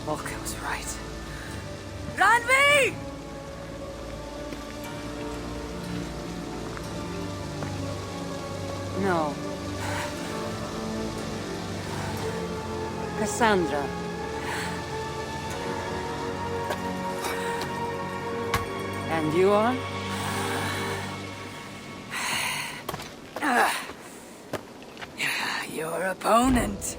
Volker was right. Ranvi! No. Cassandra. And you are? Your opponent.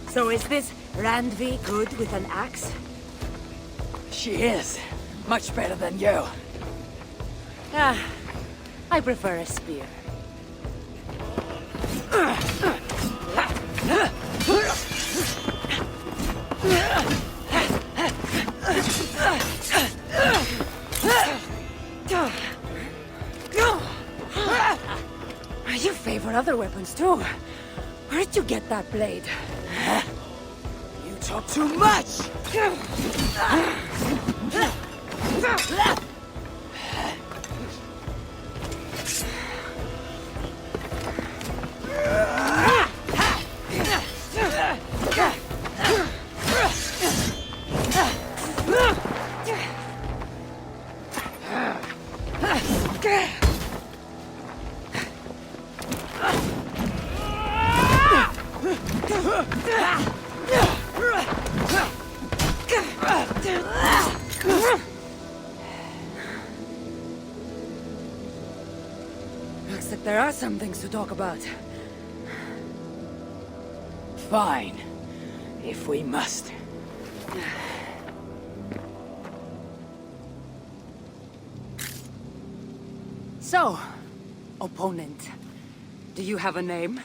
So is this Randvi good with an axe? She is. Much better than you. Ah, I prefer a spear. You favor other weapons too. Where did you get that blade? You talk too much! Looks like there are some things to talk about. Fine. If we must. So, opponent, do you have a name?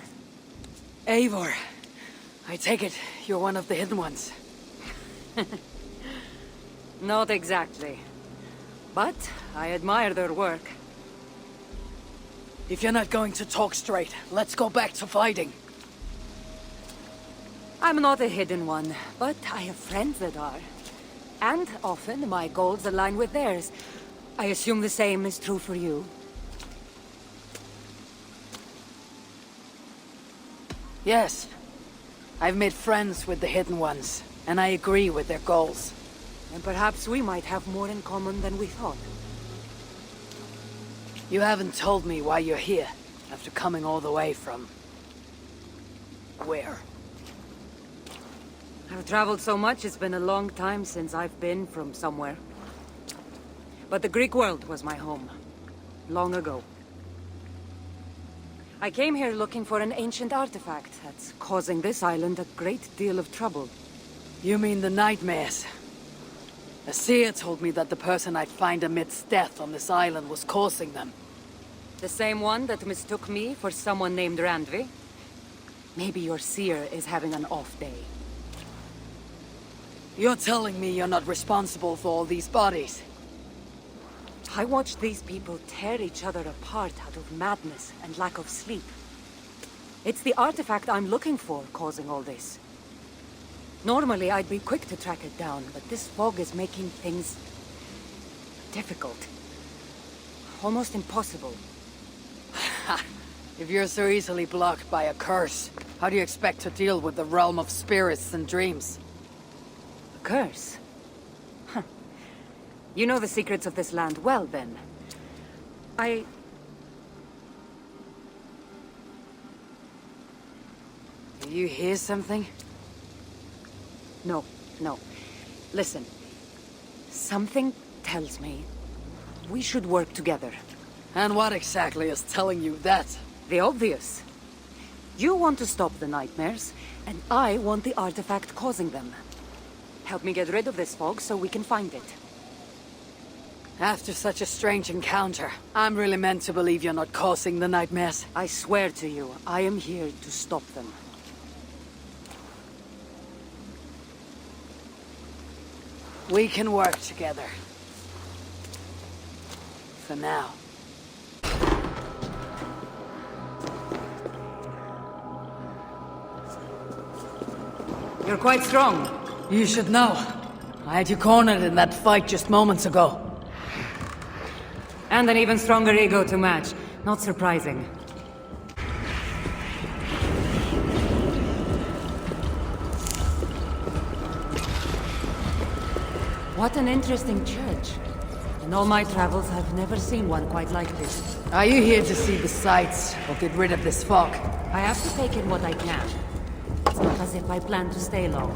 Eivor. I take it you're one of the hidden ones. Not exactly. But I admire their work. If you're not going to talk straight, let's go back to fighting. I'm not a hidden one, but I have friends that are. And often my goals align with theirs. I assume the same is true for you. Yes. I've made friends with the Hidden Ones, and I agree with their goals. And perhaps we might have more in common than we thought. You haven't told me why you're here, after coming all the way from... where? I've traveled so much, it's been a long time since I've been from somewhere. But the Greek world was my home. Long ago. I came here looking for an ancient artifact that's causing this island a great deal of trouble. You mean the nightmares? A seer told me that the person I'd find amidst death on this island was causing them. The same one that mistook me for someone named Randvi? Maybe your seer is having an off day. You're telling me you're not responsible for all these bodies? I watched these people tear each other apart out of madness and lack of sleep. It's the artifact I'm looking for causing all this. Normally I'd be quick to track it down, but this fog is making things... difficult. Almost impossible. If you're so easily blocked by a curse, how do you expect to deal with the realm of spirits and dreams? A curse? Huh. You know the secrets of this land well, then. Do you hear something? No, no. Listen. Something tells me we should work together. And what exactly is telling you that? The obvious. You want to stop the nightmares, and I want the artifact causing them. Help me get rid of this fog so we can find it. After such a strange encounter, I'm really meant to believe you're not causing the nightmares. I swear to you, I am here to stop them. We can work together. For now. You're quite strong. You should know. I had you cornered in that fight just moments ago. And an even stronger ego to match. Not surprising. What an interesting church. In all my travels, I've never seen one quite like this. Are you here to see the sights, or get rid of this fog? I have to take in what I can. It's not as if I plan to stay long.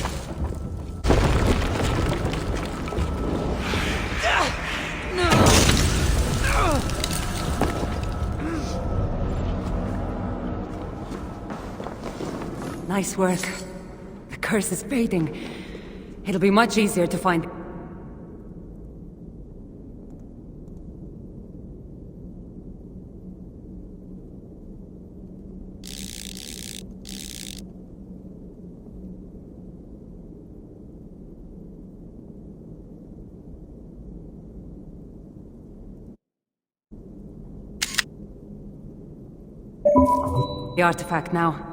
Nice work. The curse is fading. It'll be much easier to find... the artifact now.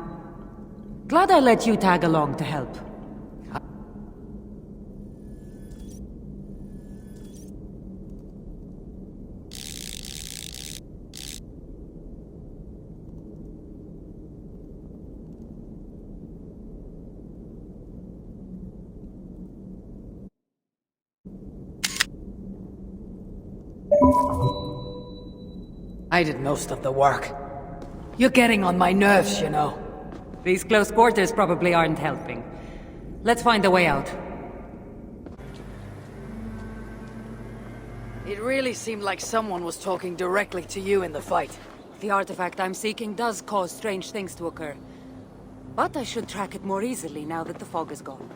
Glad I let you tag along to help. I did most of the work. You're getting on my nerves, you know. These close quarters probably aren't helping. Let's find a way out. It really seemed like someone was talking directly to you in the fight. The artifact I'm seeking does cause strange things to occur. But I should track it more easily now that the fog is gone.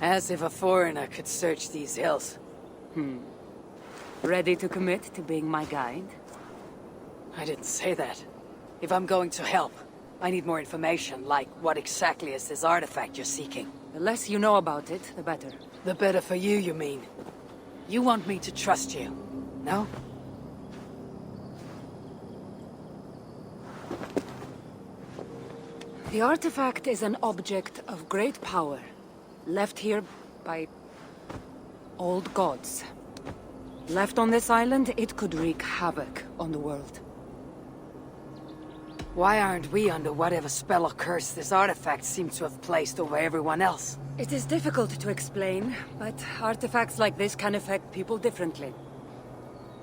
As if a foreigner could search these hills. Ready to commit to being my guide? I didn't say that. If I'm going to help, I need more information, like what exactly is this artifact you're seeking? The less you know about it, the better. The better for you, you mean? You want me to trust you, no? The artifact is an object of great power, left here by old gods. Left on this island, it could wreak havoc on the world. Why aren't we under whatever spell or curse this artifact seems to have placed over everyone else? It is difficult to explain, but artifacts like this can affect people differently.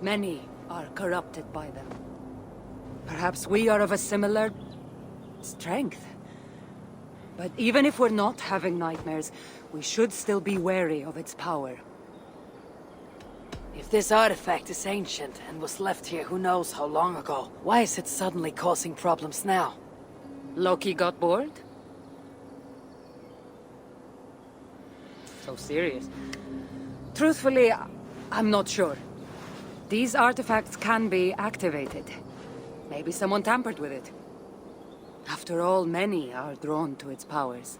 Many are corrupted by them. Perhaps we are of a similar... strength. But even if we're not having nightmares, we should still be wary of its power. If this artifact is ancient and was left here who knows how long ago, why is it suddenly causing problems now? Loki got bored? So serious. Truthfully, I'm not sure. These artifacts can be activated. Maybe someone tampered with it. After all, many are drawn to its powers.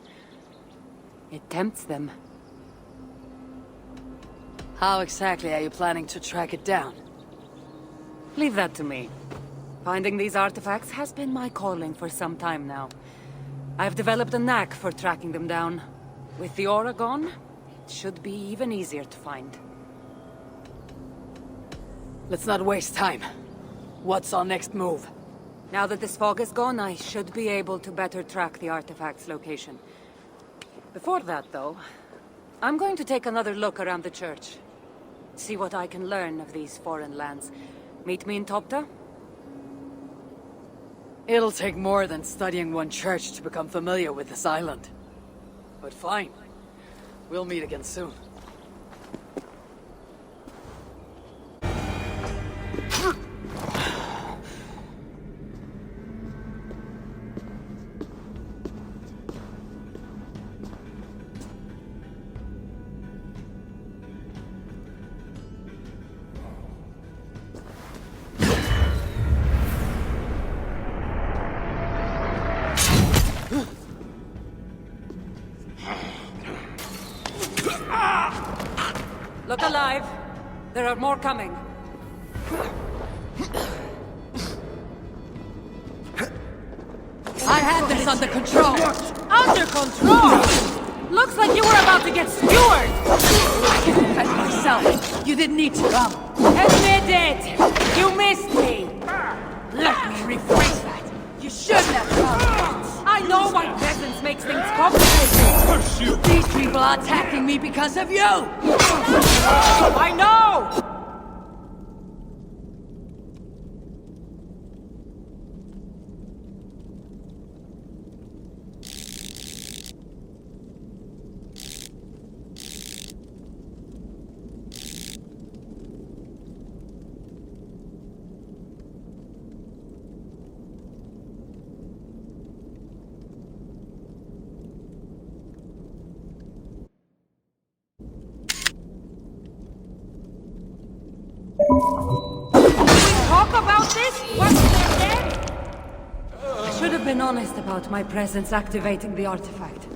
It tempts them. How exactly are you planning to track it down? Leave that to me. Finding these artifacts has been my calling for some time now. I've developed a knack for tracking them down. With the aura gone, it should be even easier to find. Let's not waste time. What's our next move? Now that this fog is gone, I should be able to better track the artifact's location. Before that, though, I'm going to take another look around the church. See what I can learn of these foreign lands. Meet me in Topta? It'll take more than studying one church to become familiar with this island. But fine. We'll meet again soon. Look alive. There are more coming. I had this under control. Under control? Looks like you were about to get skewered. I can defend myself. You didn't need to come. Admit it! You missed me! Let me rephrase that. You shouldn't have come once. I know my presence makes things complicated. Curse you! These people are attacking me because of you! I know! Talk about this? What's there? I should have been honest about my presence activating the artifact.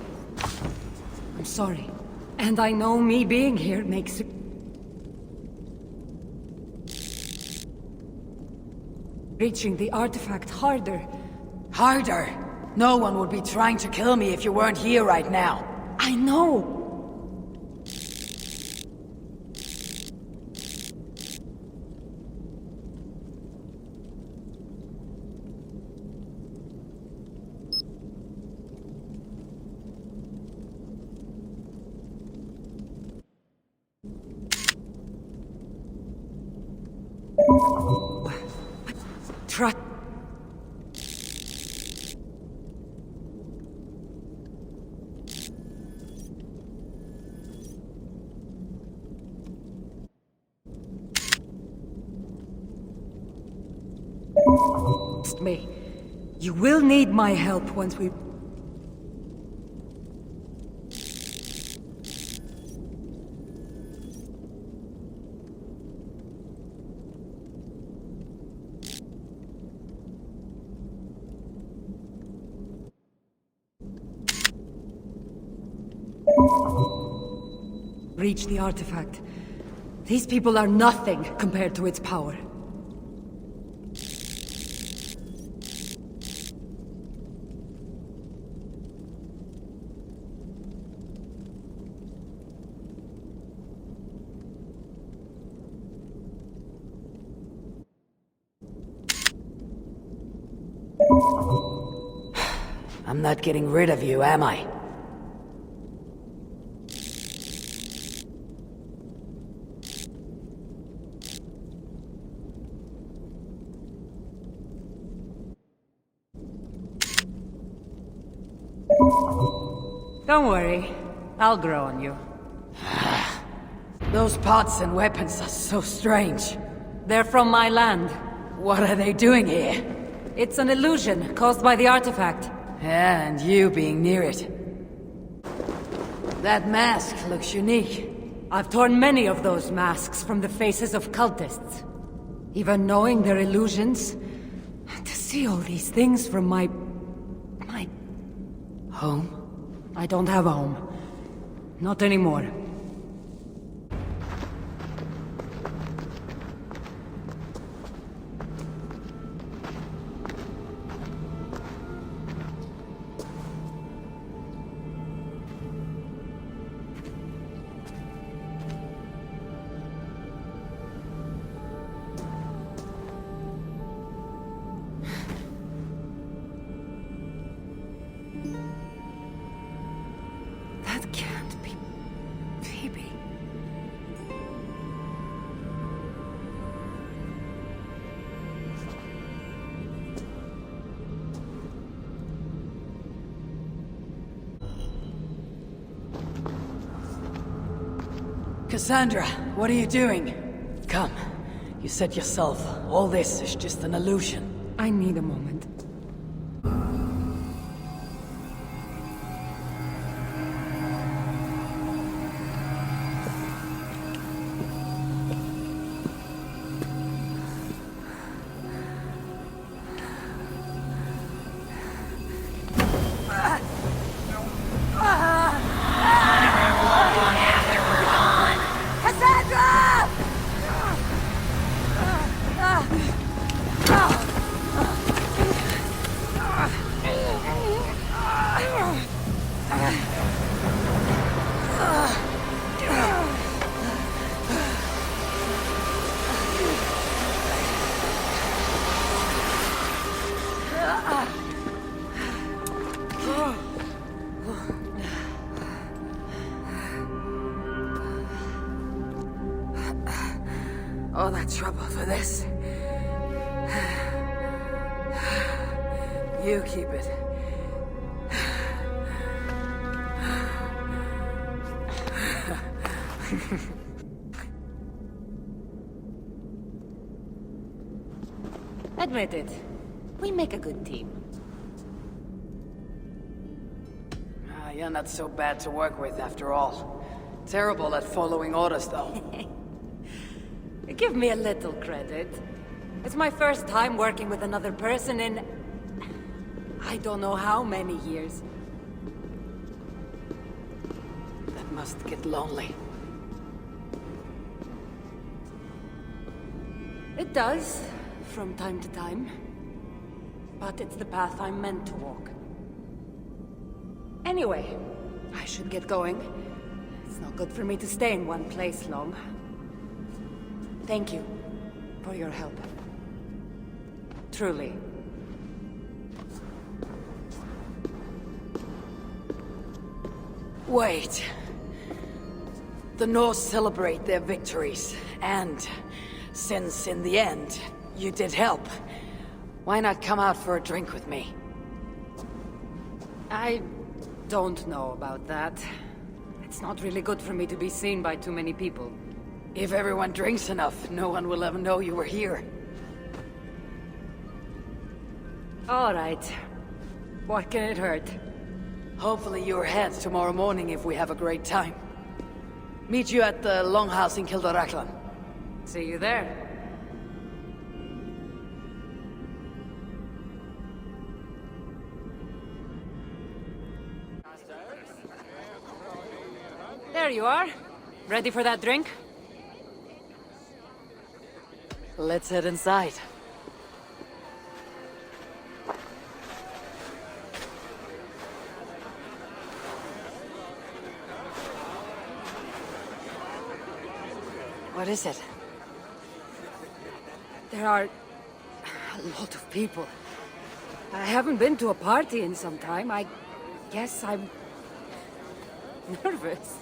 I'm sorry. And I know me being here makes it... reaching the artifact harder. Harder? No one would be trying to kill me if you weren't here right now. I know! Try... me. You will need my help once we... reach the artifact. These people are nothing compared to its power. I'm not getting rid of you, am I? Don't worry. I'll grow on you. Those pots and weapons are so strange. They're from my land. What are they doing here? It's an illusion caused by the artifact. Yeah, and you being near it. That mask looks unique. I've torn many of those masks from the faces of cultists. Even knowing they're illusions, to see all these things from my Home? I don't have a home. Not anymore. That can't be Phoebe. Cassandra, what are you doing? Come. You said yourself, all this is just an illusion. I need a moment. Cassandra! All that trouble for this. You keep it. Admit it. We make a good team. You're not so bad to work with after all. Terrible at following orders, though. Give me a little credit. It's my first time working with another person in... I don't know how many years. That must get lonely. It does, from time to time. But it's the path I'm meant to walk. Anyway, I should get going. It's not good for me to stay in one place long. Thank you for your help. Truly. Wait. The Norse celebrate their victories, and since in the end, you did help, why not come out for a drink with me? I don't know about that. It's not really good for me to be seen by too many people. If everyone drinks enough, no one will ever know you were here. All right. What can it hurt? Hopefully you're ahead tomorrow morning if we have a great time. Meet you at the Longhouse in Kildoraklan. See you there. There you are. Ready for that drink? Let's head inside. What is it? There are a lot of people. I haven't been to a party in some time. I guess I'm nervous.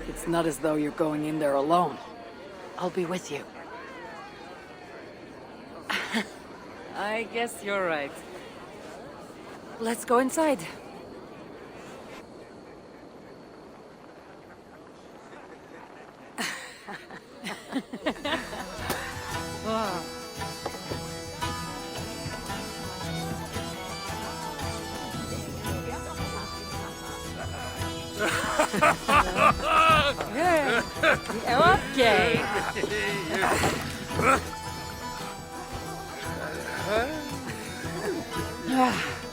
It's not as though you're going in there alone. I'll be with you. I guess you're right. Let's go inside. Okay.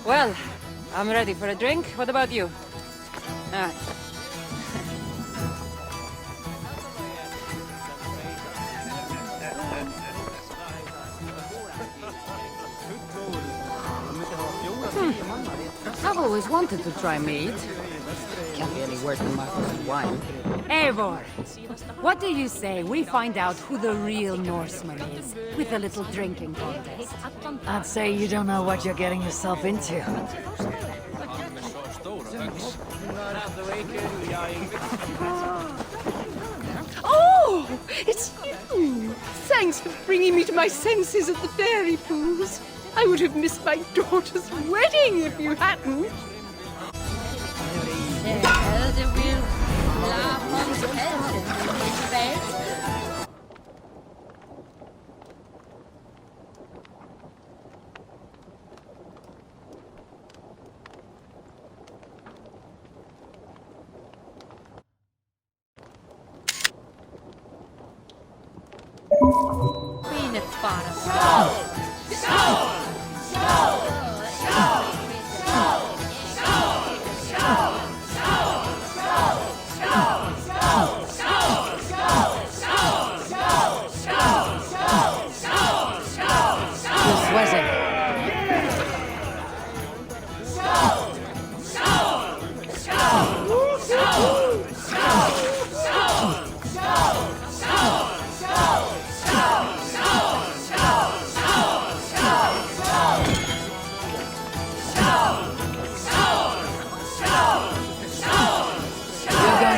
Well, I'm ready for a drink. What about you? Ah. I've always wanted to try mead. Can't be any worse than my first wine. Eivor, what do you say we find out who the real Norseman is with a little drinking contest? I'd say you don't know what you're getting yourself into. Oh, it's you! Thanks for bringing me to my senses at the fairy pools. I would have missed my daughter's wedding if you hadn't.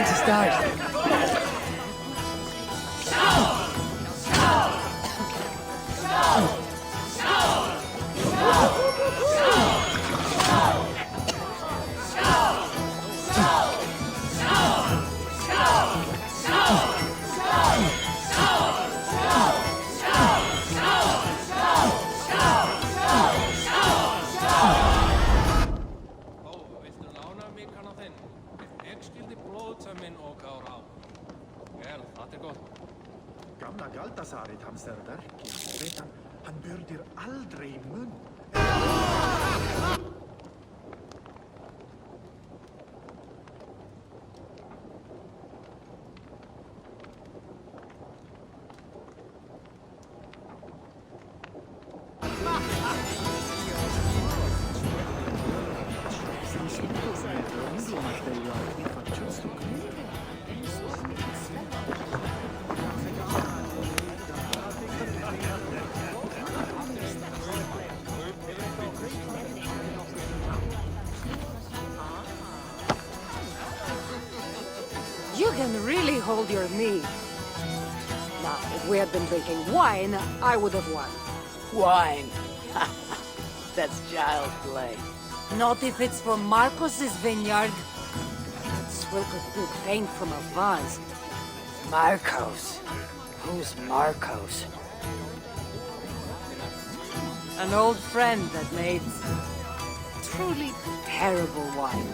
time to start. Viltu lána mig hana þinn? Ég skildi blóðtömmin og kár á. Vel, það gott. Gamla Galdasarit hans er verkið. Veit hann byrdir aldrei munn. You can really hold your mead. Now, if we had been drinking wine, I would have won. Wine. That's child's play. Not if it's from Marcos's vineyard. Swill could do paint from a vase. Marcos. Who's Marcos? An old friend that made truly terrible wine.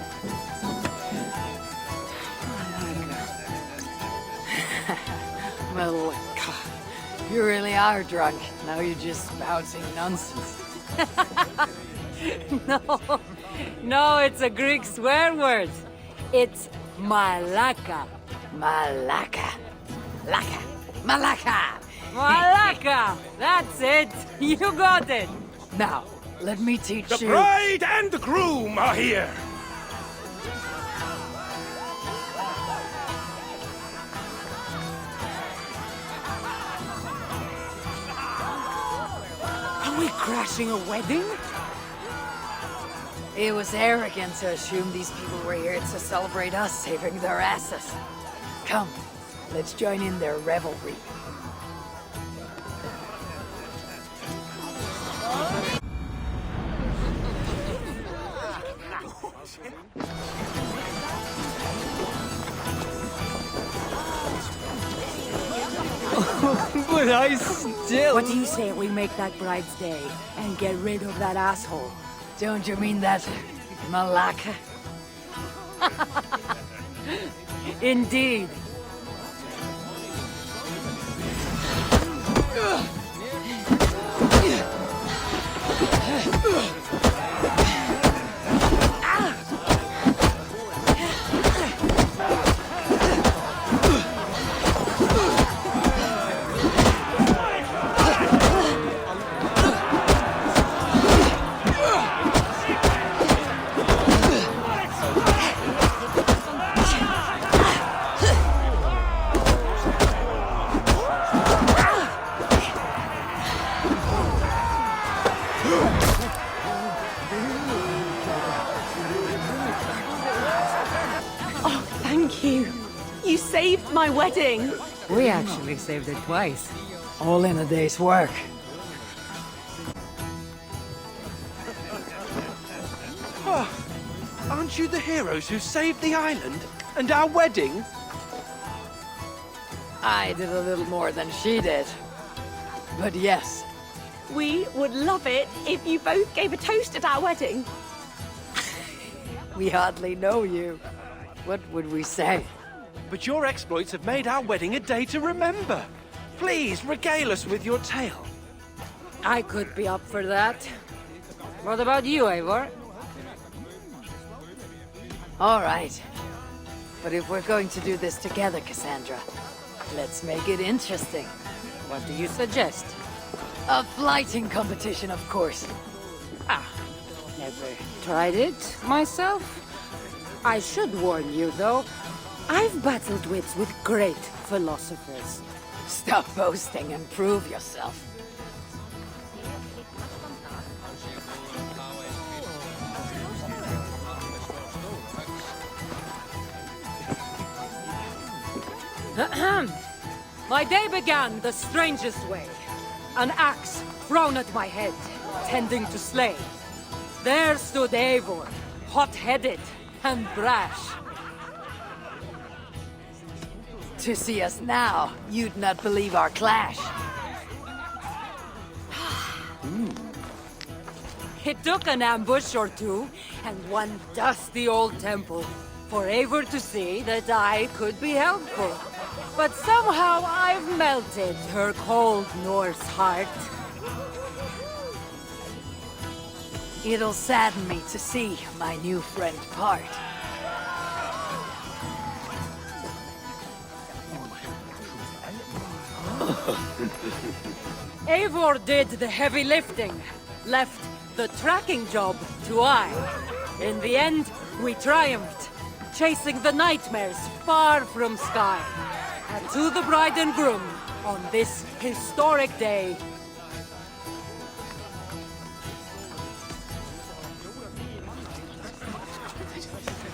Well, you really are drunk. Now you're just spouting nonsense. No, it's a Greek swear word. It's malaka. Malaka. Laka. Malaka. Malaka! That's it! You got it! Now, let me teach The you. bride and the groom are here. Are we crashing a wedding? It was arrogant to assume these people were here to celebrate us saving their asses. Come, let's join in their revelry. But I still... What do you say we make that bride's day and get rid of that asshole? Don't you mean that Malaka? Indeed. Oh, thank you. You saved my wedding. We actually saved it twice. All in a day's work. Aren't you the heroes who saved the island and our wedding? I did a little more than she did. But yes, We would love it if you both gave a toast at our wedding. we hardly know you. What would we say? But your exploits have made our wedding a day to remember. Please regale us with your tale. I could be up for that. What about you, Eivor? All right. But if we're going to do this together, Cassandra, let's make it interesting. What do you suggest? A flighting competition, of course. Never tried it myself. I should warn you, though. I've battled wits with great philosophers. Stop boasting and prove yourself. My day began the strangest way. An axe thrown at my head, tending to slay. There stood Eivor, hot-headed and brash. To see us now, you'd not believe our clash. It took an ambush or two, and one dusty old temple, for Eivor to see that I could be helpful. But somehow I've melted her cold Norse heart. It'll sadden me to see my new friend part. Eivor did the heavy lifting, left the tracking job to I. In the end, we triumphed, chasing the nightmares far from Sky. And to the bride and groom, on this historic day,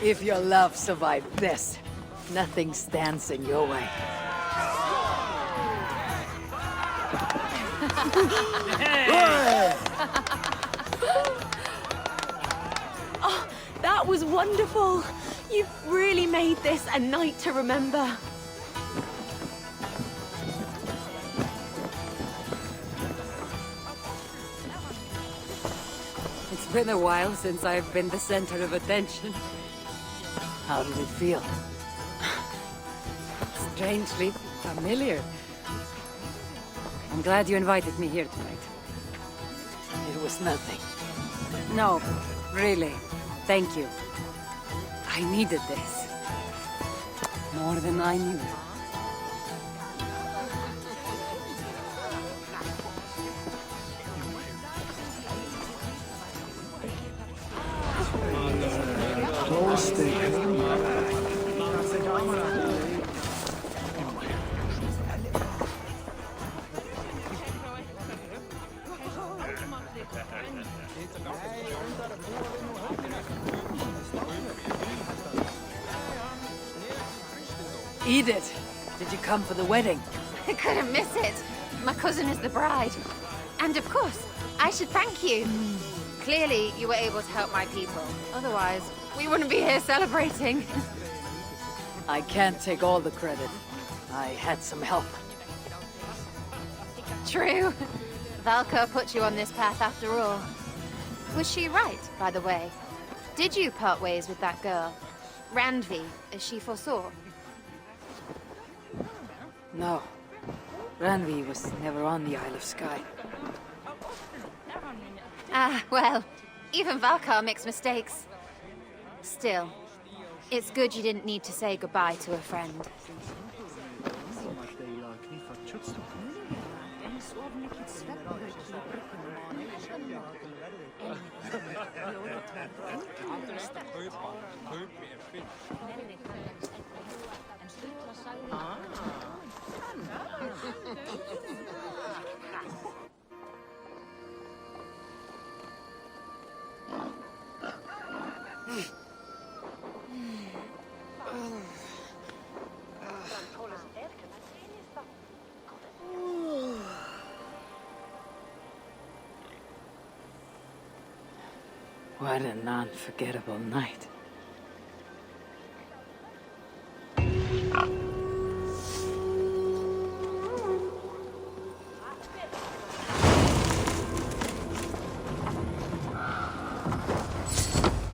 If your love survived this, nothing stands in your way. Oh, that was wonderful. You've really made this a night to remember. it's been a while since I've been the center of attention. How did it feel? Strangely familiar. I'm glad you invited me here tonight. It was nothing. No, really. Thank you. I needed this. More than I knew. Edith, did you come for the wedding? I couldn't miss it. My cousin is the bride. And of course, I should thank you. Clearly, you were able to help my people. Otherwise, we wouldn't be here celebrating. I can't take all the credit. I had some help. True. Valka put you on this path after all. Was she right, by the way? Did you part ways with that girl? Randvi, as she foresaw? No. Ranvi was never on the Isle of Skye. Ah, well, even Valkar makes mistakes. Still, it's good you didn't need to say goodbye to a friend. What an unforgettable night.